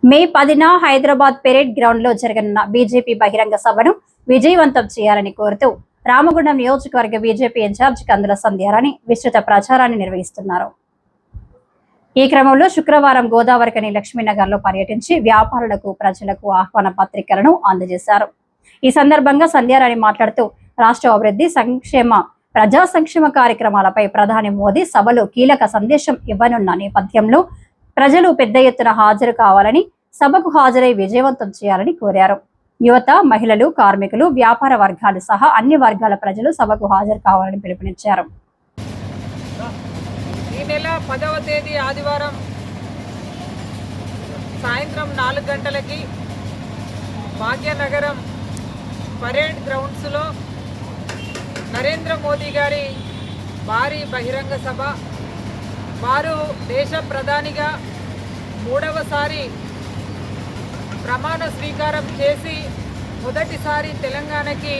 మే 10న Hyderabad parade ground లో జరగనున్న BJP బహిరంగ సభను విజయవంతం చేయాలని కోరుతూ రామగుండం నియోజకవర్గ బీజేపీ ఇన్ఛార్జ్ కందుల సంధ్యారాణి విస్తృత ప్రచారాన్ని నిర్వహిస్తున్నారు. ఈ క్రమంలో శుక్రవారం గోదావరికని లక్ష్మీనగర్ లో పర్యటించి వ్యాపారులకు ప్రజలకు ఆహ్వాన పత్రికలను అందజేశారు. ఈ సందర్భంగా సంధ్యారాణి మాట్లాడుతూ రాష్ట్ర అభివృద్ధి ప్రజా సంక్షేమ కార్యక్రమాలపై ప్రధాని మోదీ సభలో కీలక సందేశం ఇవ్వనున్న నేపథ్యంలో ప్రజలు పెద్ద ఎత్తున హాజరు కావాలని, సభకు హాజరై విజయవంతం చేయాలని కోరారు. యువత, మహిళలు, కార్మికులు, వ్యాపార వర్గాలు సహా అన్ని వర్గాల ప్రజలు సభకు హాజరు కావాలని పిలుపునిచ్చారు. ఈ నెల 10వ తేదీ ఆదివారం సాయంత్రం 4 గంటలకి భాగ్యనగరం పరేడ్ గ్రౌండ్స్లో నరేంద్ర మోదీ గారి భారీ బహిరంగ సభ, వారు దేశ ప్రధానిగా 3వసారి ప్రమాణ స్వీకారం చేసి మొదటిసారి తెలంగాణకి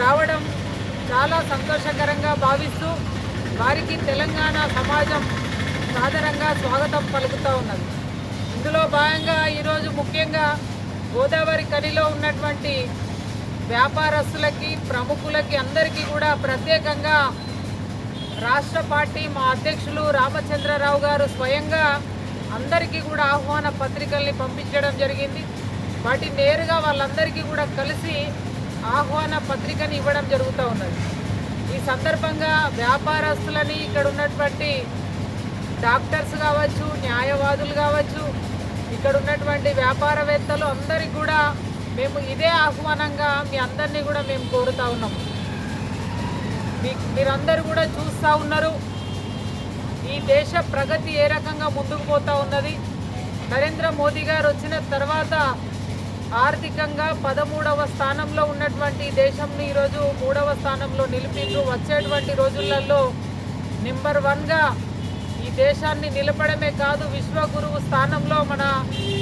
రావడం చాలా సంతోషకరంగా భావిస్తూ వారికి తెలంగాణ సమాజం సాదరంగా స్వాగతం పలుకుతూ ఉన్నది. ఇందులో భాగంగా ఈరోజు ముఖ్యంగా గోదావరి కనిలో ఉన్నటువంటి వ్యాపారస్తులకి, ప్రముఖులకి అందరికీ కూడా ప్రత్యేకంగా రాష్ట్ర పార్టీ మా అధ్యక్షులు రామచంద్రరావు గారు స్వయంగా అందరికీ కూడా ఆహ్వాన పత్రికల్ని పంపించడం జరిగింది. వాటి నేరుగా వాళ్ళందరికీ కూడా కలిసి ఆహ్వాన పత్రికని ఇవ్వడం జరుగుతూ ఉన్నది. ఈ సందర్భంగా వ్యాపారస్తులని, ఇక్కడ ఉన్నటువంటి డాక్టర్స్ కావచ్చు, న్యాయవాదులు కావచ్చు, ఇక్కడ ఉన్నటువంటి వ్యాపారవేత్తలు అందరికీ కూడా మేము ఇదే ఆహ్వానంగా మీ అందరినీ కూడా మేము కోరుతూ ఉన్నాము. మీరందరూ కూడా చూస్తూ ఉన్నారు ఈ దేశ ప్రగతి ఏ రకంగా ముందుకు పోతూ ఉన్నది. నరేంద్ర మోదీ గారు వచ్చిన తర్వాత ఆర్థికంగా 13వ స్థానంలో ఉన్నటువంటి దేశంని ఈరోజు 3వ స్థానంలో నిలిపిండ్రు. వచ్చేటువంటి రోజులలో నెంబర్ 1గా ఈ దేశాన్ని నిలపడమే కాదు, విశ్వగురువు స్థానంలో మన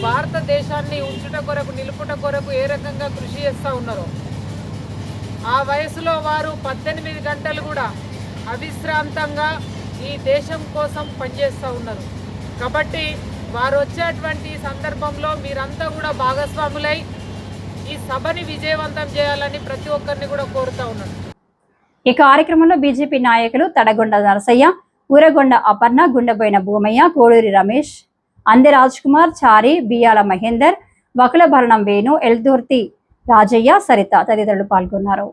భారతదేశాన్ని ఉంచుట కొరకు, నిలుపుట కొరకు ఏ రకంగా కృషి చేస్తూ ఉన్నారో, ఆ వయసులో వారు 18 గంటలు కూడా అవిశ్రాంతంగా ఈ దేశం కోసం పనిచేస్తూ ఉన్నారు. కాబట్టి వారు వచ్చేటువంటి సందర్భంలో మీరంతా కూడా భాగస్వాములై ఈ సభని విజయవంతం చేయాలని ప్రతి ఒక్కరిని కూడా కోరుతా ఉన్నాను. ఈ కార్యక్రమంలో బీజేపీ నాయకులు తడగొండ నరసయ్య, ఊరగొండ అపర్ణ, గుండెబోయిన భూమయ్య, కోడూరి రమేష్, అంది రాజ్ కుమార్, చారి, బియ్యాల మహేందర్, వకులభరణం వేణు, ఎల్దుర్తి రాజయ్య, సరిత తదితరులు పాల్గొన్నారు.